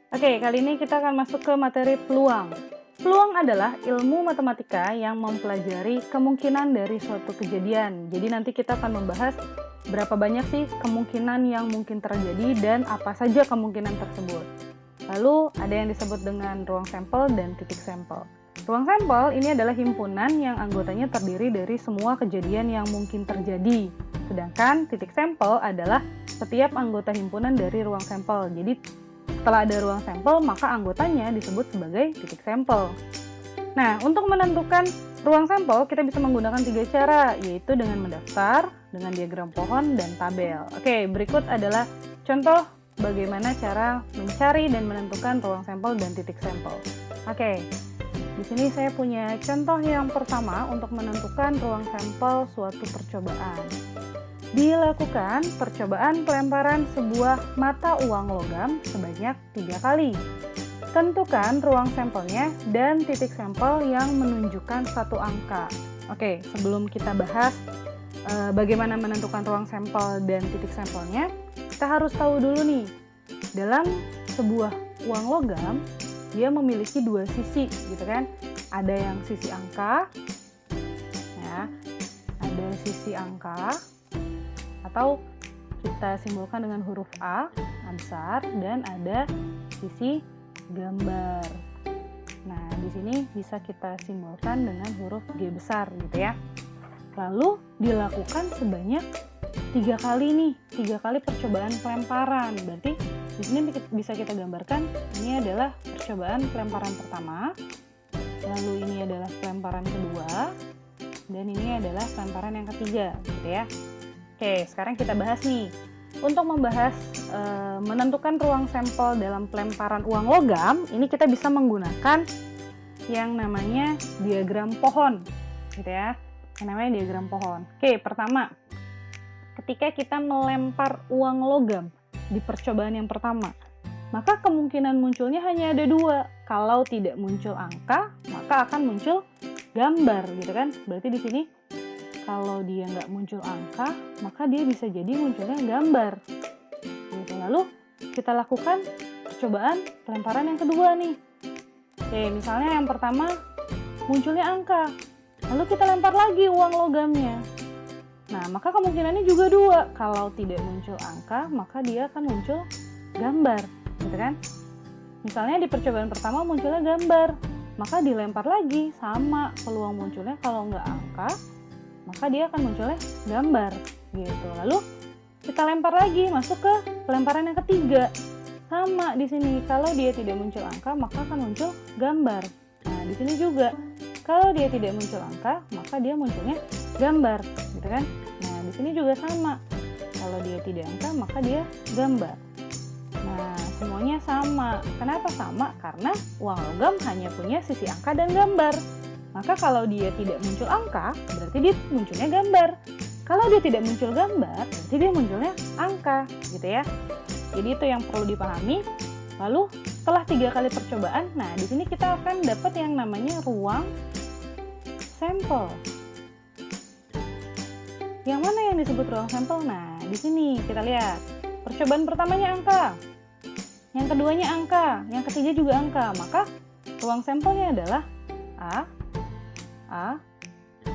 Oke, kali ini kita akan masuk ke materi peluang. Peluang adalah ilmu matematika yang mempelajari kemungkinan dari suatu kejadian. Jadi nanti kita akan membahas berapa banyak sih kemungkinan yang mungkin terjadi dan apa saja kemungkinan tersebut. Lalu ada yang disebut dengan ruang sampel dan titik sampel. Ruang sampel ini adalah himpunan yang anggotanya terdiri dari semua kejadian yang mungkin terjadi. Sedangkan titik sampel adalah setiap anggota himpunan dari ruang sampel. Jadi setelah ada ruang sampel, maka anggotanya disebut sebagai titik sampel. Nah, untuk menentukan ruang sampel, kita bisa menggunakan 3 cara, yaitu dengan mendaftar, dengan diagram pohon, dan tabel. Oke, berikut adalah contoh bagaimana cara mencari dan menentukan ruang sampel dan titik sampel. Oke, di sini saya punya contoh yang pertama untuk menentukan ruang sampel suatu percobaan. Dilakukan percobaan pelemparan sebuah mata uang logam sebanyak 3 kali. Tentukan ruang sampelnya dan titik sampel yang menunjukkan satu angka. Oke, sebelum kita bahas bagaimana menentukan ruang sampel dan titik sampelnya, kita harus tahu dulu nih, dalam sebuah uang logam, dia memiliki 2 sisi, gitu kan? Ada yang sisi angka, ya, ada sisi angka, atau kita simbolkan dengan huruf A besar, dan ada sisi gambar. Nah, di sini bisa kita simbolkan dengan huruf G besar gitu ya. Lalu dilakukan sebanyak 3 kali nih, 3 kali percobaan pelemparan. Berarti di sini bisa kita gambarkan ini adalah percobaan pelemparan pertama, lalu ini adalah pelemparan kedua, dan ini adalah pelemparan yang ketiga gitu ya. Oke, sekarang kita bahas nih. Untuk membahas menentukan ruang sampel dalam pelemparan uang logam, ini kita bisa menggunakan yang namanya diagram pohon, gitu ya. Yang namanya diagram pohon. Oke, pertama, ketika kita melempar uang logam di percobaan yang pertama, maka kemungkinan munculnya hanya ada 2. Kalau tidak muncul angka, maka akan muncul gambar, gitu kan? Berarti di sini kalau dia nggak muncul angka, maka dia bisa jadi munculnya gambar. Gitu. Lalu kita lakukan percobaan pelemparan yang kedua nih. Oke, misalnya yang pertama munculnya angka, lalu kita lempar lagi uang logamnya. Nah, maka kemungkinannya juga 2. Kalau tidak muncul angka, maka dia akan muncul gambar, gitu kan? Misalnya di percobaan pertama munculnya gambar, maka dilempar lagi, sama peluang munculnya. Kalau nggak angka, maka dia akan munculnya gambar gitu. Lalu kita lempar lagi, masuk ke pelemparan yang ketiga. Sama di sini, kalau dia tidak muncul angka, maka akan muncul gambar. Nah, di sini juga kalau dia tidak muncul angka, maka dia munculnya gambar, gitu kan? Nah, di sini juga sama. Kalau dia tidak angka, maka dia gambar. Nah, semuanya sama. Kenapa sama? Karena uang logam hanya punya sisi angka dan gambar. Maka kalau dia tidak muncul angka, berarti dia munculnya gambar. Kalau dia tidak muncul gambar, berarti dia munculnya angka, gitu ya. Jadi itu yang perlu dipahami. Lalu setelah 3 kali percobaan, nah di sini kita akan dapat yang namanya ruang sampel. Yang mana yang disebut ruang sampel? Nah, di sini kita lihat. Percobaan pertamanya angka, yang keduanya angka, yang ketiga juga angka. Maka ruang sampelnya adalah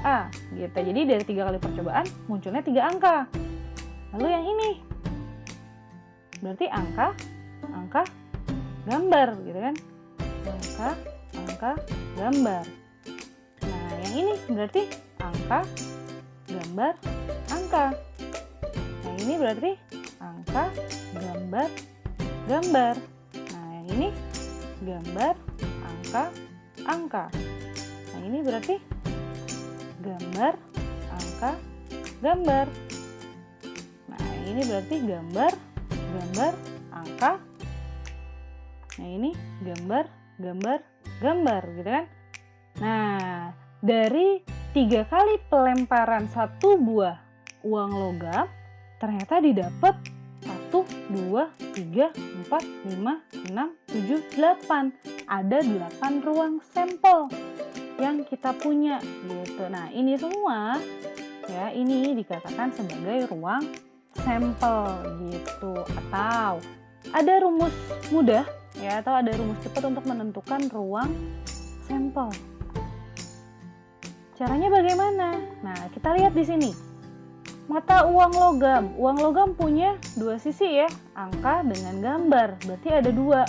A, gitu. Jadi dari 3 kali percobaan munculnya 3 angka. Lalu yang ini berarti angka, gambar, gitu kan? Angka, gambar. Nah, yang ini berarti angka, gambar, angka. Nah, ini berarti angka, gambar, gambar. Nah, yang ini gambar, angka. Nah, ini berarti gambar, angka, gambar. Nah, ini berarti gambar, angka. Nah, ini gambar, gambar, gitu kan? Nah, dari 3 kali pelemparan satu buah uang logam, ternyata didapat 1, 2, 3, 4, 5, 6, 7, 8. Ada 8 ruang sampel yang kita punya gitu. Nah, ini semua ya, ini dikatakan sebagai ruang sampel gitu. Atau ada rumus mudah ya, atau ada rumus cepat untuk menentukan ruang sampel. Caranya bagaimana? Nah, kita lihat di sini. Mata uang logam. Uang logam punya dua sisi ya, angka dengan gambar. Berarti ada dua.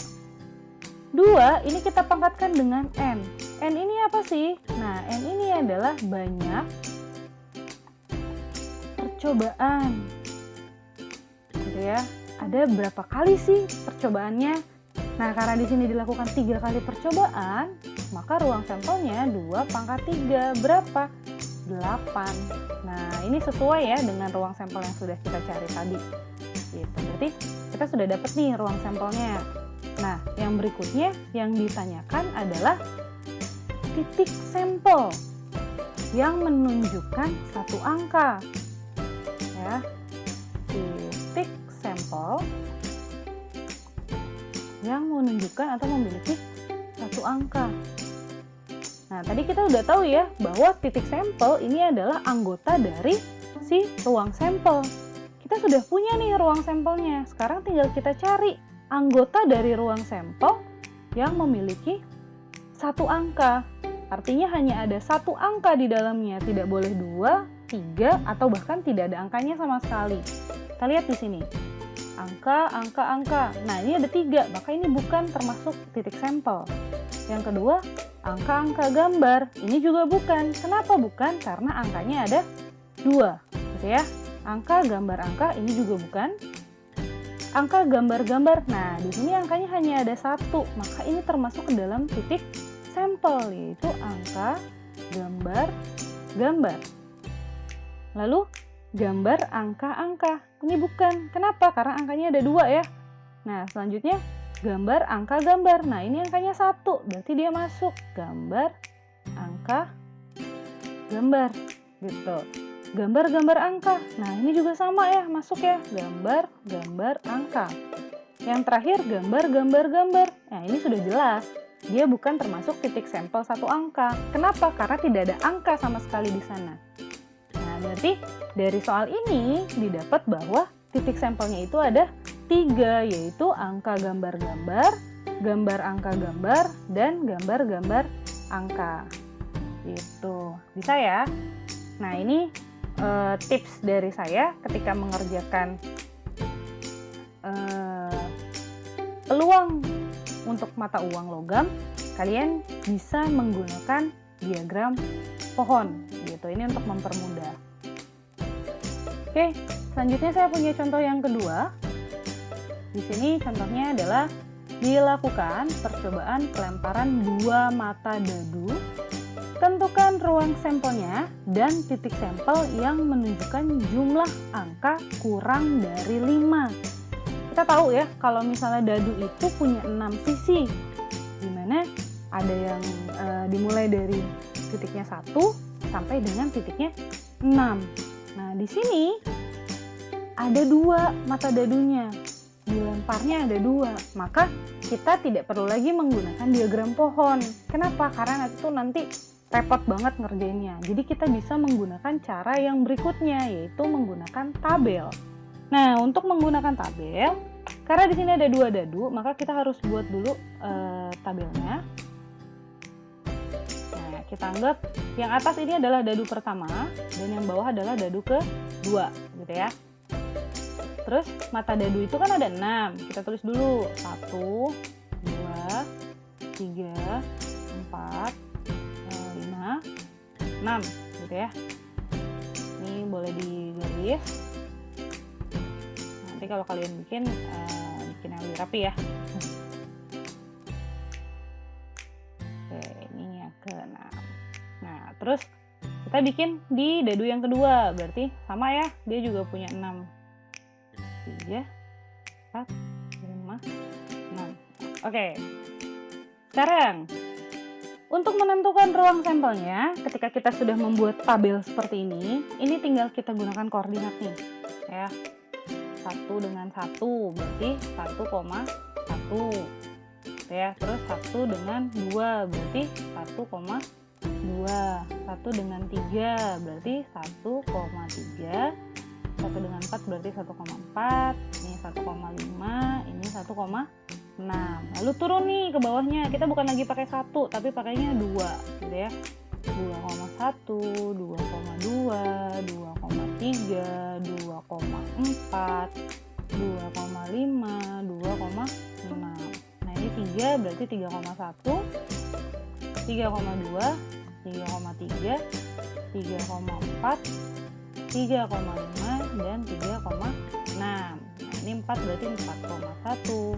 Dua ini kita pangkatkan dengan N. N ini apa sih? Nah, N ini adalah banyak percobaan. Gitu ya. Ada berapa kali sih percobaannya? Nah, karena di sini dilakukan 3 kali percobaan, maka ruang sampelnya 2 pangkat 3. Berapa? 8. Nah, ini sesuai ya dengan ruang sampel yang sudah kita cari tadi. Gitu. Berarti kita sudah dapat nih ruang sampelnya. Nah, yang berikutnya yang ditanyakan adalah titik sampel yang menunjukkan satu angka. Ya. Titik sampel yang menunjukkan atau memiliki satu angka. Nah, tadi kita udah tahu ya bahwa titik sampel ini adalah anggota dari si ruang sampel. Kita sudah punya nih ruang sampelnya. Sekarang tinggal kita cari anggota dari ruang sampel yang memiliki satu angka. Artinya hanya ada satu angka di dalamnya, tidak boleh 2, 3, atau bahkan tidak ada angkanya sama sekali. Kita lihat di sini. Angka. Nah, ini ada 3, maka ini bukan termasuk titik sampel. Yang kedua, angka-angka gambar. Ini juga bukan. Kenapa bukan? Karena angkanya ada 2, gitu ya. Angka, gambar, angka, ini juga bukan. Angka, gambar. Nah, di sini angkanya hanya ada 1, maka ini termasuk ke dalam titik sampel, yaitu angka, gambar. Lalu, gambar, angka. Ini bukan. Kenapa? Karena angkanya ada 2 ya. Nah, selanjutnya, gambar, angka, gambar. Nah, ini angkanya 1, berarti dia masuk. Gambar, angka, gambar. Gitu. Gambar, angka. Nah, ini juga sama ya, masuk ya. Gambar, angka. Yang terakhir, gambar. Nah, ini sudah jelas. Dia bukan termasuk titik sampel satu angka. Kenapa? Karena tidak ada angka sama sekali di sana. Nah, berarti dari soal ini didapat bahwa titik sampelnya itu ada 3, yaitu angka, gambar, angka, gambar, dan gambar, angka. Itu bisa ya. Nah, ini tips dari saya ketika mengerjakan peluang untuk mata uang logam, kalian bisa menggunakan diagram pohon gitu. Ini untuk mempermudah. Oke, selanjutnya saya punya contoh yang kedua. Di sini contohnya adalah dilakukan percobaan pelemparan 2 mata dadu. Tentukan ruang sampelnya dan titik sampel yang menunjukkan jumlah angka kurang dari 5. Kita tahu ya, kalau misalnya dadu itu punya 6 sisi, dimana ada yang dimulai dari titiknya 1 sampai dengan titiknya 6. Nah, di sini ada 2 mata dadunya, dilemparnya ada 2, maka kita tidak perlu lagi menggunakan diagram pohon. Kenapa? Karena itu nanti repot banget ngerjainnya. Jadi kita bisa menggunakan cara yang berikutnya, yaitu menggunakan tabel. Nah, untuk menggunakan tabel, karena di sini ada 2 dadu, maka kita harus buat dulu tabelnya. Nah, kita anggap yang atas ini adalah dadu pertama, dan yang bawah adalah dadu kedua, gitu ya. Terus, mata dadu itu kan ada 6. Kita tulis dulu. 1, 2, 3, 4, 5, 6, gitu ya. Ini boleh digaris. Nanti kalau kalian bikin yang lebih rapi ya. Oke, ini yang ke-6. Nah, terus kita bikin di dadu yang kedua, berarti sama ya, dia juga punya 6. 3, 4, 5, 6. Oke. Sekarang untuk menentukan ruang sampelnya, ketika kita sudah membuat tabel seperti ini tinggal kita gunakan koordinat nih, ya. 1 dengan 1 berarti 1,1, ya. Terus 1 dengan 2 berarti 1,2. 1 dengan 3 berarti 1,3. 1 dengan 4 berarti 1,4. Ini 1,5. Ini 1,5. Lalu turun nih ke bawahnya, kita bukan lagi pakai 1, tapi pakainya 2, gitu ya. 2,1, 2,2, 2,3, 2,4, 2,5, 2,6. Nah, ini 3 berarti 3,1, 3,2, 3,3, 3,4, 3,5, dan 3,6. Nah, ini 4 berarti 4,1,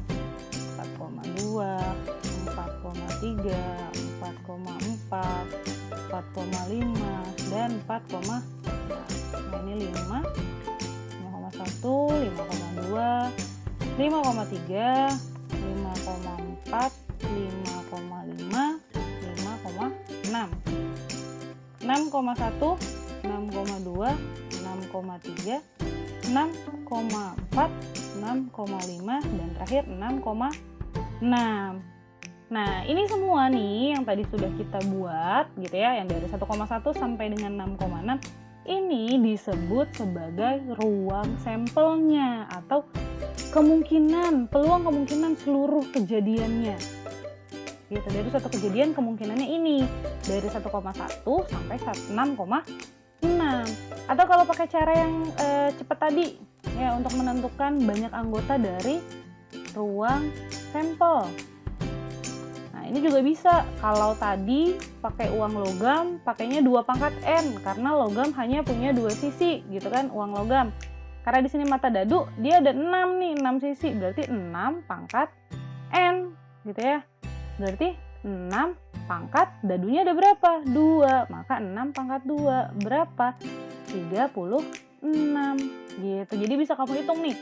4,2, 4,3, 4,4, 4,5, dan 4,6. Nah, ini 5, 5,1, 5,2, 5,3, 5,4, 5,5, 5,6. 6,1, 6,2, 6,3, 6,4, 6,5, dan terakhir 6,6. Nah, ini semua nih yang tadi sudah kita buat gitu ya, yang dari 1,1 sampai dengan 6,6, ini disebut sebagai ruang sampelnya atau peluang kemungkinan seluruh kejadiannya. Gitu, dari satu kejadian kemungkinannya ini dari 1,1 sampai 6,6. Atau kalau pakai cara yang cepat tadi ya, untuk menentukan banyak anggota dari ruang sampel. Nah, ini juga bisa. Kalau tadi pakai uang logam, pakainya 2 pangkat N karena logam hanya punya 2 sisi gitu kan, uang logam. Karena di sini mata dadu dia ada 6 nih, 6 sisi, berarti 6 pangkat N gitu ya. Berarti 6 pangkat dadunya ada berapa? 2. Maka 6 pangkat 2 berapa? 36 gitu. Jadi bisa kamu hitung nih,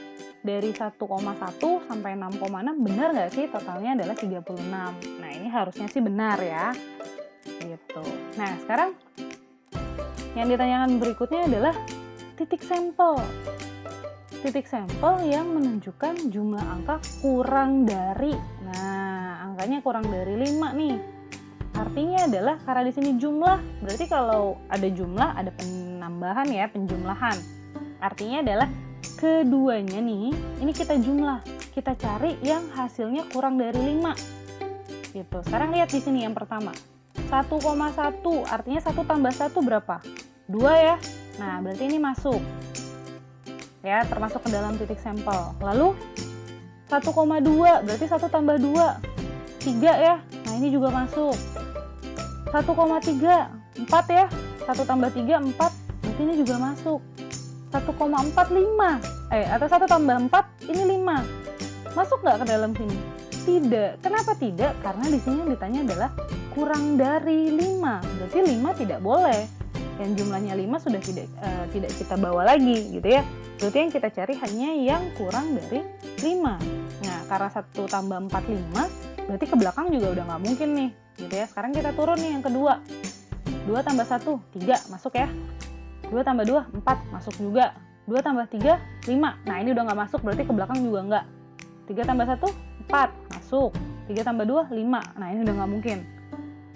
dari 1,1 sampai 6,6 benar nggak sih totalnya adalah 36. Nah, ini harusnya sih benar ya gitu. Nah, sekarang yang ditanyakan berikutnya adalah titik sampel. Titik sampel yang menunjukkan jumlah angka kurang dari. Nah, angkanya kurang dari 5 nih. Artinya adalah karena di sini jumlah, berarti kalau ada jumlah ada penambahan ya, penjumlahan. Artinya adalah keduanya nih, ini kita jumlah, kita cari yang hasilnya kurang dari 5. Gitu. Sekarang lihat di sini yang pertama. 1,1 artinya 1 tambah 1 berapa? 2 ya. Nah, berarti ini masuk. Ya, termasuk ke dalam titik sampel. Lalu 1,2 berarti 1 tambah 2 3 ya. Nah, ini juga masuk. 1,3 4 ya. 1 tambah 3 4 berarti ini juga masuk. 1,45 atau 1 tambah 4 ini 5. Masuk nggak ke dalam sini? Tidak. Kenapa tidak? Karena di sini yang ditanya adalah kurang dari 5. Berarti 5 tidak boleh. Yang jumlahnya 5 sudah tidak kita bawa lagi gitu ya. Berarti yang kita cari hanya yang kurang dari 5. Nah, karena 1 tambah 4 5, berarti ke belakang juga udah nggak mungkin nih gitu ya. Sekarang kita turun nih yang kedua. 2 tambah 1 3 masuk ya. 2 tambah 2 4 masuk juga. 2 tambah 3 5. Nah, ini udah nggak masuk, berarti ke belakang juga nggak. 3 tambah 1 4 masuk. 3 tambah 2 5. Nah, ini udah nggak mungkin.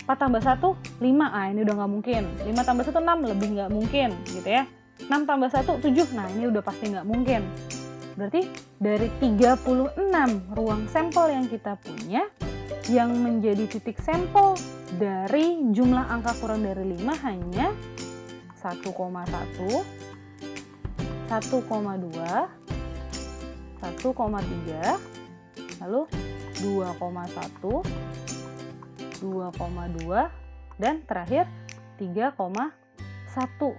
4 tambah 1 5. Nah, ini udah nggak mungkin. 5 tambah 1 6, lebih nggak mungkin gitu ya. 6 tambah 1 7. Nah, ini udah pasti nggak mungkin. Berarti dari 36 ruang sampel yang kita punya, yang menjadi titik sampel dari jumlah angka kurang dari 5 hanya 1,1, 1,2, 1,3, lalu 2,1, 2,2, dan terakhir 3,1.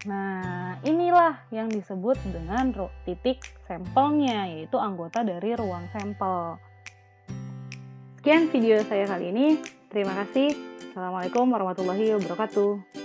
Nah, inilah yang disebut dengan titik sampelnya, yaitu anggota dari ruang sampel. Sekian video saya kali ini. Terima kasih. Assalamualaikum warahmatullahi wabarakatuh.